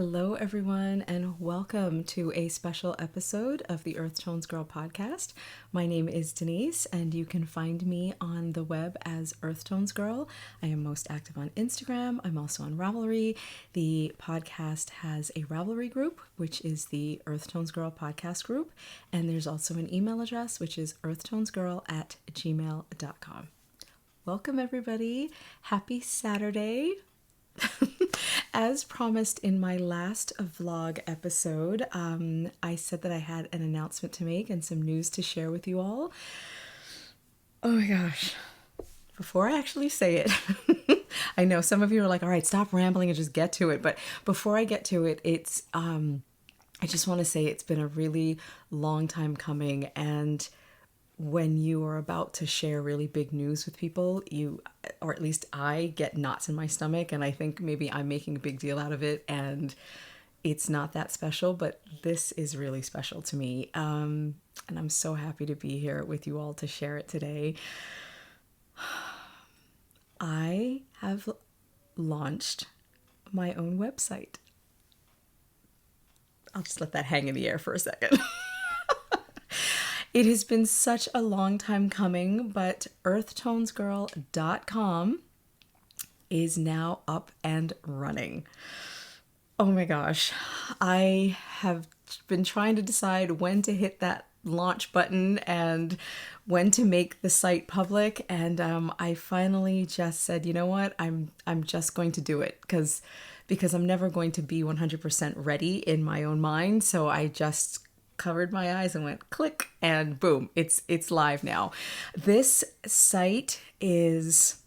Hello, everyone, and welcome to a special episode of the EarthtonesGirl Podcast. My name is Denise, and you can find me on the web as EarthtonesGirl. I am most active on Instagram. I'm also on Ravelry. The podcast has a Ravelry group, which is the EarthtonesGirl Podcast group, and there's also an email address, which is earthtonesgirl@gmail.com. Welcome, everybody. Happy Saturday. As promised in my last vlog episode, I said that I had an announcement to make and some news to share with you all. Oh my gosh. Before I actually say it, I know some of you are like, all right, stop rambling and just get to it. But before I get to it, I just want to say it's been a really long time coming, and when you are about to share really big news with people, or at least I, get knots in my stomach, and I think maybe I'm making a big deal out of it, and it's not that special, but this is really special to me, and I'm so happy to be here with you all to share it today. I have launched my own website. I'll just let that hang in the air for a second. It has been such a long time coming, but EarthtonesGirl.com is now up and running. Oh my gosh. I have been trying to decide when to hit that launch button and when to make the site public, and I finally just said, you know what, I'm just going to do it because I'm never going to be 100% ready in my own mind. So I just covered my eyes and went click, and boom, it's live now. This site is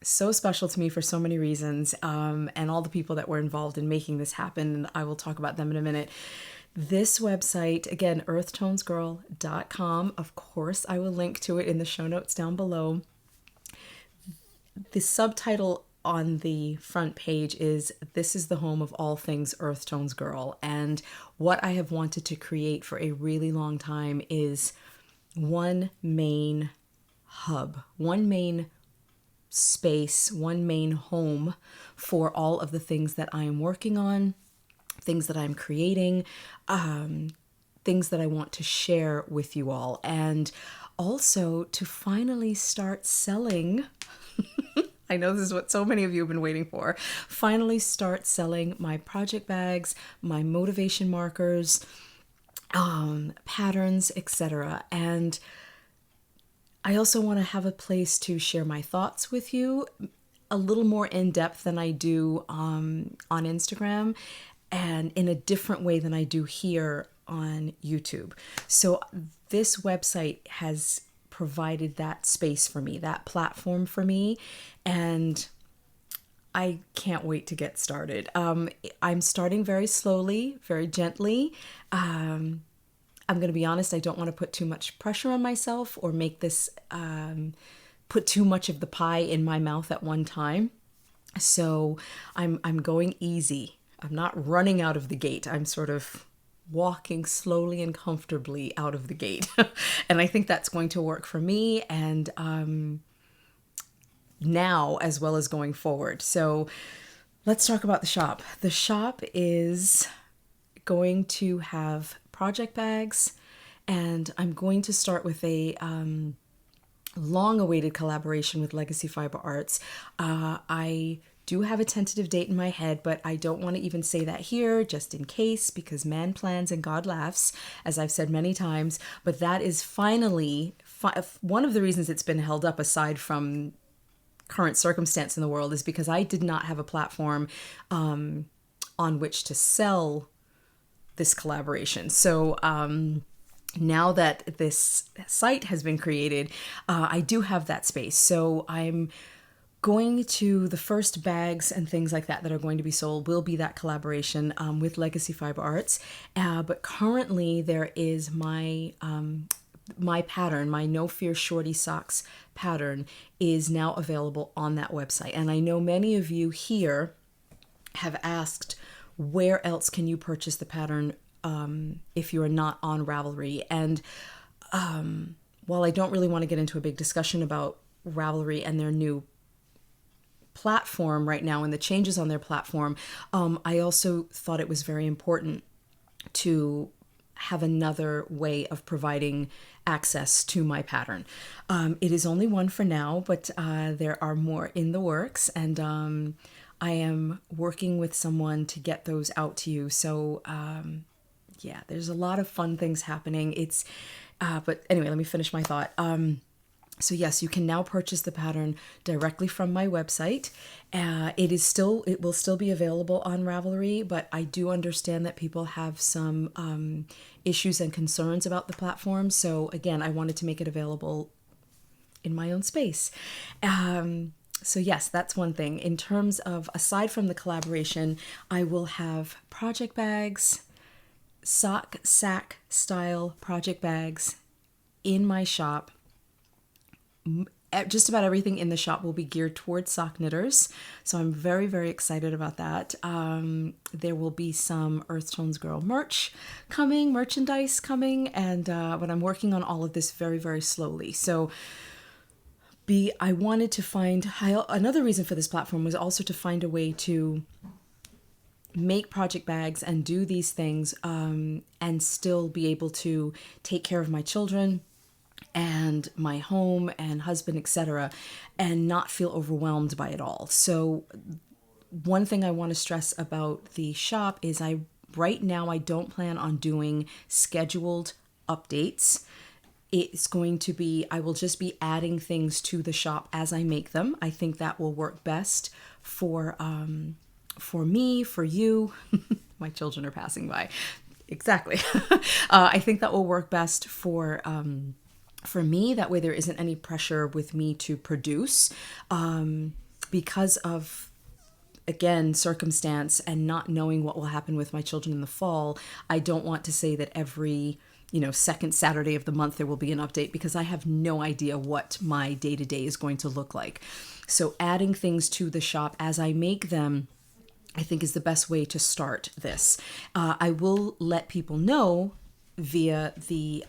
so special to me for so many reasons, and all the people that were involved in making this happen, and I will talk about them in a minute. This website, again, earthtonesgirl.com. Of course, I will link to it in the show notes down below. The subtitle on the front page is "This is the home of all things EarthtonesGirl," and what I have wanted to create for a really long time is one main hub, one main space, one main home for all of the things that I am working on, things that I'm creating, things that I want to share with you all, and also to finally start selling. I know this is what so many of you have been waiting for. Finally start selling my project bags, my motivation markers, patterns, etc. And I also want to have a place to share my thoughts with you a little more in depth than I do on Instagram, and in a different way than I do here on YouTube. So this website has provided that space for me, that platform for me, and I can't wait to get started. I'm starting very slowly, very gently. I'm going to be honest, I don't want to put too much pressure on myself or make this, put too much of the pie in my mouth at one time. So I'm going easy. I'm not running out of the gate. I'm sort of walking slowly and comfortably out of the gate. And I think that's going to work for me, and now as well as going forward. So let's talk about the shop. The shop is going to have project bags, and I'm going to start with a long-awaited collaboration with Legacy Fiber Arts. I do have a tentative date in my head, but I don't want to even say that here just in case, because man plans and God laughs, as I've said many times. But that is finally one of the reasons it's been held up, aside from current circumstance in the world, is because I did not have a platform on which to sell this collaboration. So now that this site has been created, I do have that space. So I'm going to, the first bags and things like that are going to be sold will be that collaboration with Legacy Fiber Arts. But currently there is my pattern, my No Fear Shorty Socks pattern is now available on that website. And I know many of you here have asked, where else can you purchase the pattern if you are not on Ravelry? And while I don't really want to get into a big discussion about Ravelry and their new platform right now and the changes on their platform, I also thought it was very important to have another way of providing access to my pattern. It is only one for now, but there are more in the works, and I am working with someone to get those out to you. So yeah, there's a lot of fun things happening. But anyway, let me finish my thought. So yes, you can now purchase the pattern directly from my website. It will still be available on Ravelry, but I do understand that people have some issues and concerns about the platform. So again, I wanted to make it available in my own space. So yes, that's one thing. In terms of, aside from the collaboration, I will have project bags, sock sack style project bags in my shop. Just about everything in the shop will be geared towards sock knitters. So I'm very, very excited about that. There will be some EarthtonesGirl merchandise coming, but I'm working on all of this very, very slowly. So I wanted to find, another reason for this platform was also to find a way to make project bags and do these things and still be able to take care of my children and my home and husband, etc., and not feel overwhelmed by it all. So one thing I want to stress about the shop is right now I don't plan on doing scheduled updates. It's going to be, I will just be adding things to the shop as I make them. I think that will work best for me, for you. My children are passing by. Exactly. I think that will work best for me. That way there isn't any pressure with me to produce because of, again, circumstance and not knowing what will happen with my children in the fall. I don't want to say that every second Saturday of the month there will be an update, because I have no idea what my day-to-day is going to look like. So adding things to the shop as I make them, I think, is the best way to start this. I will let people know via the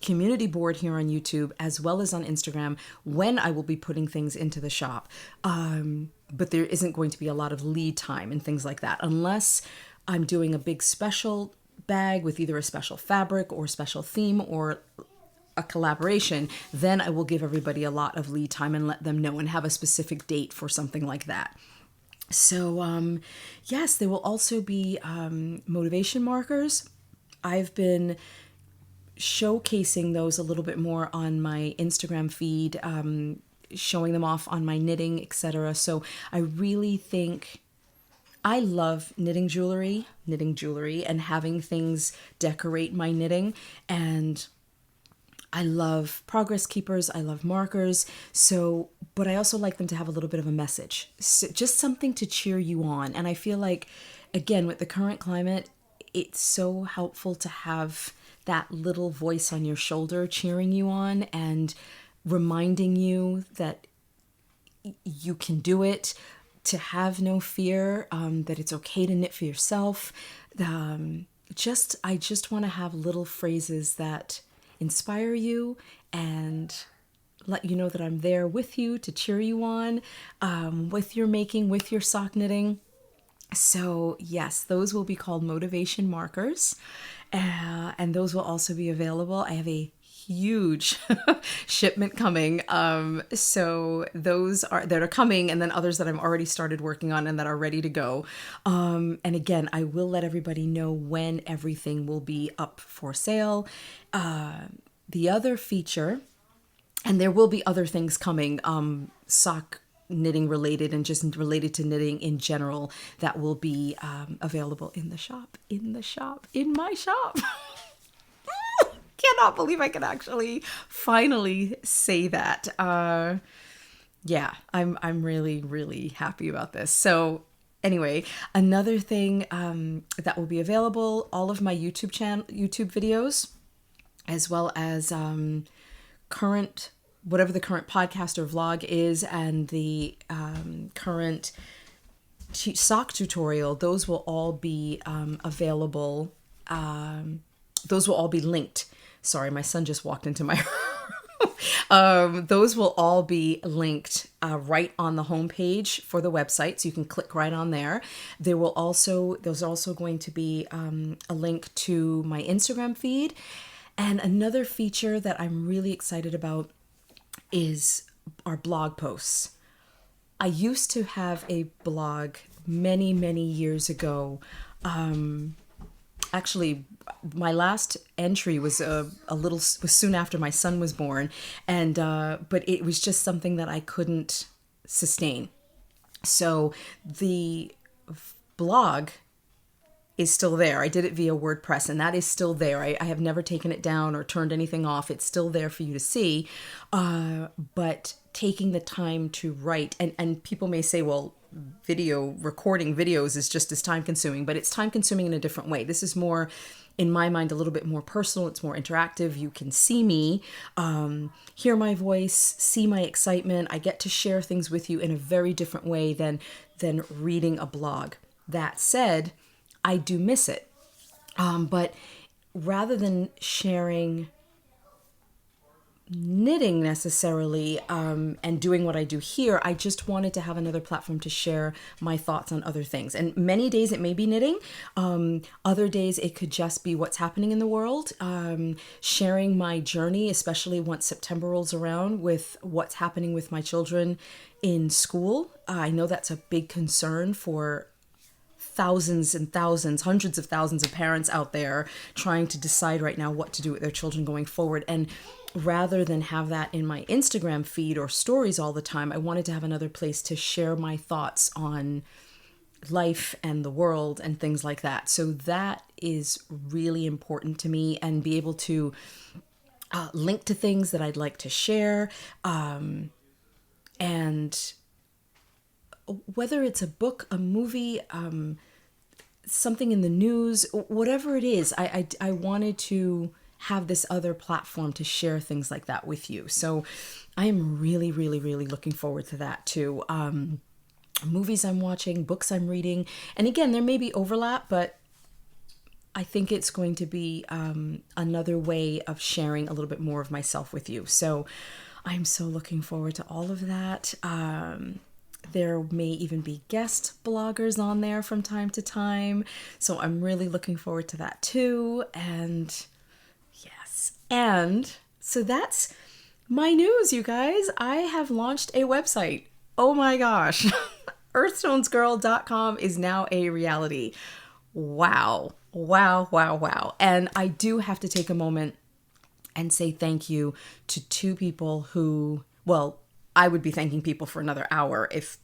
community board here on YouTube as well as on Instagram when I will be putting things into the shop. But there isn't going to be a lot of lead time and things like that unless I'm doing a big special bag with either a special fabric or special theme or a collaboration. Then I will give everybody a lot of lead time and let them know and have a specific date for something like that. So yes, there will also be motivation markers. I've been showcasing those a little bit more on my Instagram feed, showing them off on my knitting, etc. So I really think I love knitting jewelry, and having things decorate my knitting. And I love progress keepers. I love markers. So, but I also like them to have a little bit of a message, so just something to cheer you on. And I feel like, again, with the current climate, it's so helpful to have that little voice on your shoulder cheering you on and reminding you that you can do it, to have no fear, that it's okay to knit for yourself. I just want to have little phrases that inspire you and let you know that I'm there with you to cheer you on, with your making, with your sock knitting. So yes, those will be called motivation markers, and those will also be available. I have a huge shipment coming. So those that are coming, and then others that I've already started working on and that are ready to go. And again, I will let everybody know when everything will be up for sale. The other feature, and there will be other things coming, sock knitting related and just related to knitting in general, that will be available in my shop. Cannot believe I can actually finally say that. Yeah, I'm really, really happy about this. So anyway, another thing that will be available, all of my YouTube videos, as well as whatever the current podcast or vlog is, and the current sock tutorial, those will all be available. Those will all be linked. Sorry, my son just walked into my room. Those will all be linked right on the homepage for the website, so you can click right on there. There's also going to be a link to my Instagram feed. And another feature that I'm really excited about is our blog posts. I used to have a blog many, many years ago. Actually, my last entry was was soon after my son was born, and but it was just something that I couldn't sustain. So the blog is still there. I did it via WordPress, and that is still there. I have never taken it down or turned anything off. It's still there for you to see. But taking the time to write, and people may say, well, recording videos is just as time consuming, but it's time consuming in a different way. This is more, in my mind, a little bit more personal. It's more interactive. You can see me, hear my voice, see my excitement. I get to share things with you in a very different way than reading a blog. That said, I do miss it. But rather than sharing knitting necessarily and doing what I do here, I just wanted to have another platform to share my thoughts on other things. And many days it may be knitting. Other days it could just be what's happening in the world. Sharing my journey, especially once September rolls around, with what's happening with my children in school. I know that's a big concern for thousands and thousands, hundreds of thousands of parents out there trying to decide right now what to do with their children going forward. And rather than have that in my Instagram feed or stories all the time, I wanted to have another place to share my thoughts on life and the world and things like that. So that is really important to me, and be able to link to things that I'd like to share. And whether it's a book, a movie, something in the news, whatever it is, I wanted to have this other platform to share things like that with you. So I am really, really, really looking forward to that too. Movies I'm watching, books I'm reading. And again, there may be overlap, but I think it's going to be another way of sharing a little bit more of myself with you. So I'm so looking forward to all of that. There may even be guest bloggers on there from time to time. So I'm really looking forward to that too. And yes. And so that's my news, you guys. I have launched a website. Oh my gosh. EarthtonesGirl.com is now a reality. Wow. Wow, wow, wow. And I do have to take a moment and say thank you to two people who, well, I would be thanking people for another hour if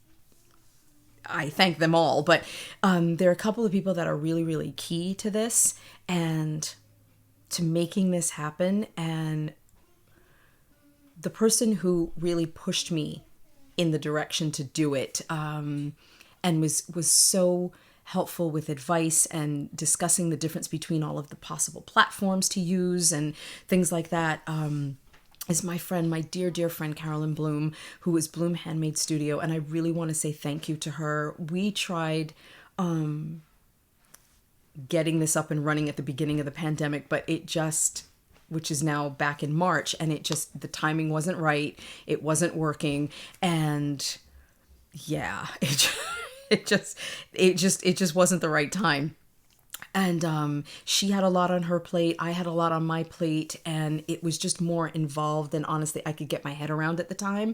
I thank them all. But there are a couple of people that are really, really key to this and to making this happen. And the person who really pushed me in the direction to do it and was so helpful with advice and discussing the difference between all of the possible platforms to use and things like that, is my friend, my dear, dear friend, Carolyn Bloom, who is Bloom Handmade Studio. And I really want to say thank you to her. We tried getting this up and running at the beginning of the pandemic, but it just, which is now back in March, and it just, the timing wasn't right. It wasn't working. And yeah, it just wasn't the right time. And she had a lot on her plate. I had a lot on my plate, and it was just more involved than honestly I could get my head around at the time.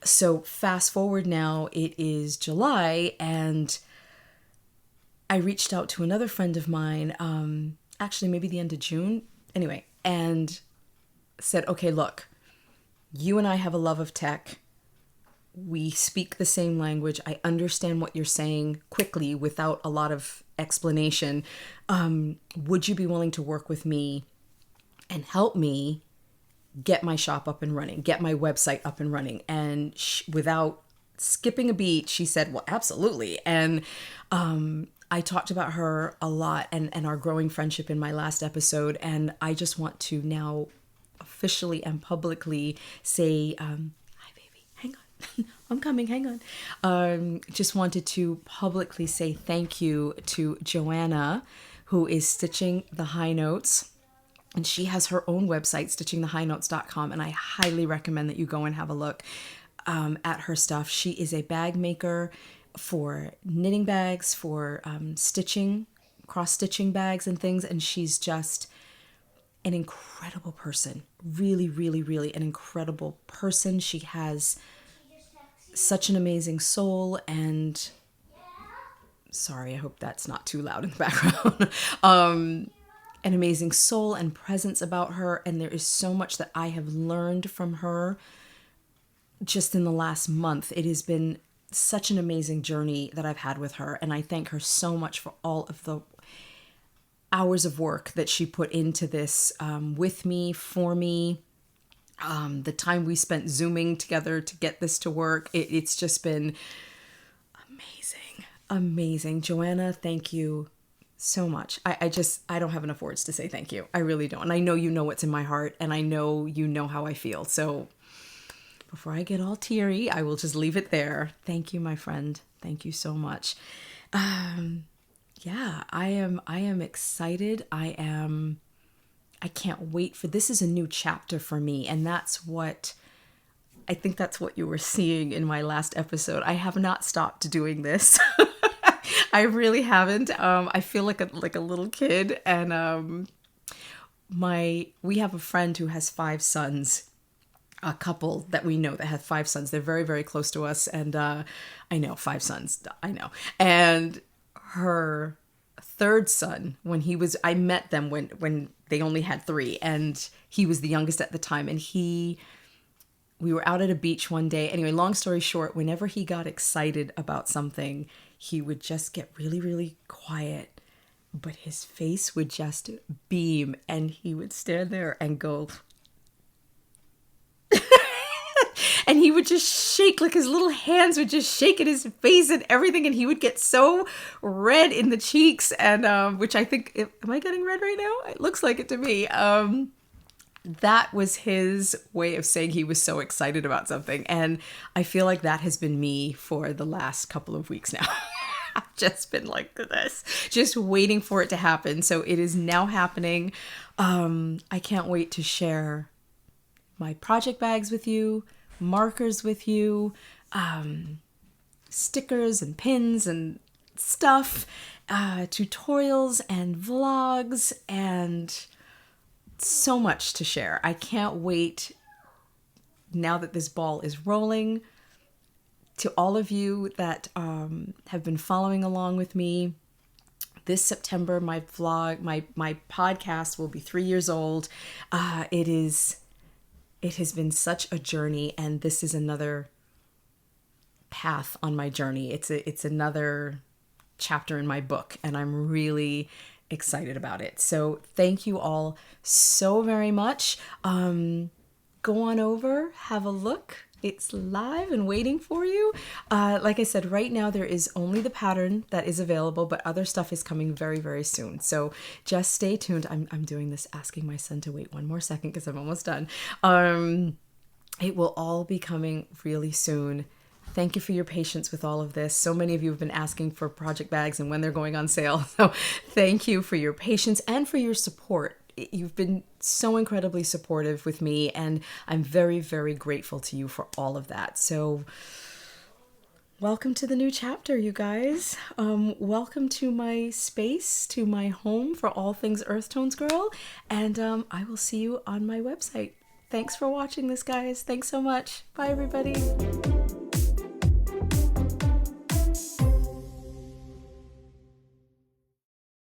So fast forward now, it is July, and I reached out to another friend of mine, actually maybe the end of June, anyway, and said, okay, look, you and I have a love of tech. We speak the same language. I understand what you're saying quickly without a lot of explanation. Would you be willing to work with me and help me get my shop up and running, get my website up and running? And without skipping a beat, she said, well, absolutely. And I talked about her a lot and our growing friendship in my last episode. And I just want to now officially and publicly say, I'm coming, hang on. Just wanted to publicly say thank you to Joanna, who is stitching the high notes And she has her own website, stitchingthehighnotes.com, and I highly recommend that you go and have a look at her stuff. She is a bag maker for knitting bags, for stitching, cross-stitching bags and things, and she's just an incredible person. Really, really, really an incredible person. She has such an amazing soul, and sorry, I hope that's not too loud in the background. An amazing soul and presence about her, and there is so much that I have learned from her just in the last month. It has been such an amazing journey that I've had with her, and I thank her so much for all of the hours of work that she put into this with me, for me, the time we spent Zooming together to get this to work. It's just been amazing. Joanna, thank you so much. I don't have enough words to say thank you. I really don't. And I know you know what's in my heart, and I know you know how I feel. So before I get all teary, I will just leave it there. Thank you, my friend. Thank you so much. Yeah, I am excited. I can't wait for this. Is a new chapter for me, and I think that's what you were seeing in my last episode. I have not stopped doing this. I really haven't. I feel like a little kid, and we have a friend who has 5 sons. A couple that we know that have 5 sons. They're very, very close to us, and I know 5 sons. I know. And her 3rd son, I met them when they only had 3, and he was the youngest at the time, and we were out at a beach one day. Anyway, long story short, whenever he got excited about something, he would just get really, really quiet, but his face would just beam, and he would stand there and go, and he would just shake, like his little hands would just shake at his face and everything, and he would get so red in the cheeks, and which I think, am I getting red right now? It looks like it to me. That was his way of saying he was so excited about something. And I feel like that has been me for the last couple of weeks now. I've just been like this, just waiting for it to happen. So it is now happening. I can't wait to share my project bags with you, markers with you, stickers and pins and stuff, tutorials and vlogs, and so much to share. I can't wait, now that this ball is rolling. To all of you that have been following along with me, this September my podcast will be 3 years old. It has been such a journey, and this is another path on my journey. It's another chapter in my book, and I'm really excited about it. So thank you all so very much. Go on over, have a look. It's live and waiting for you. Like I said, right now there is only the pattern that is available, but other stuff is coming very, very soon. So just stay tuned. I'm doing this asking my son to wait one more second because I'm almost done. It will all be coming really soon. Thank you for your patience with all of this. So many of you have been asking for project bags and when they're going on sale. So thank you for your patience and for your support. You've been so incredibly supportive with me, and I'm very, very grateful to you for all of that. So welcome to the new chapter, you guys. Welcome to my space, to my home for all things Earth Tones Girl, and I will see you on my website. Thanks for watching this, guys. Thanks so much. Bye, everybody.